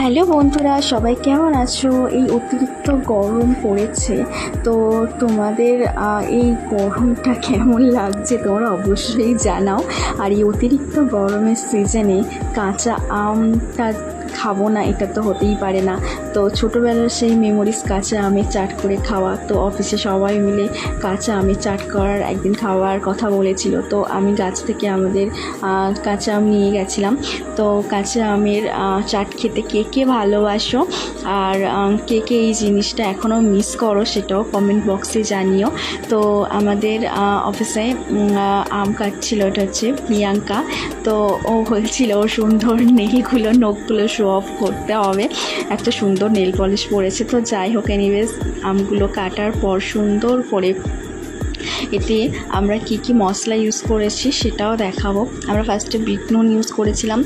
Hello বন্ধুরা, সবাই কেমন আছো? এই অতিরিক্ত গরম পড়েছে, তো তোমাদের এই গরমটা কেমন লাগছে তোমরা অবশ্যই জানাও। আর এই অতিরিক্ত গরমের সিজনে কাঁচা আমটা খাবো না, এটা তো হতেই পারে না। তো ছোটোবেলার সেই মেমোরিজ, কাঁচা আমের চাট করে খাওয়া। তো অফিসে সবাই মিলে কাঁচা আমের চাট করার একদিন খাওয়ার কথা বলেছিল, তো আমি গাছ থেকে আমাদের কাঁচা আম নিয়ে গেছিলাম। তো কাঁচা আমের চাট খেতে কে কে ভালোবাসো, আর কে কে এই জিনিসটা এখনও মিস করো, সেটাও কমেন্ট বক্সে জানিও। তো আমাদের অফিসে আম কাটছিল, এটা হচ্ছে প্রিয়াঙ্কা। তো ও বলছিল ও সুন্দর নেলগুলো, নখগুলো শো অফ করতে হবে, একটা সুন্দর নেল পলিশ পরেছে। তো যাই হোক, এনিওয়েজ আমগুলো কাটার পর সুন্দর করে এতে আমরা কি কি মশলা ইউজ করেছি সেটাও দেখাবো। আমরা ফার্স্টে বিট নুন ইউজ করেছিলাম,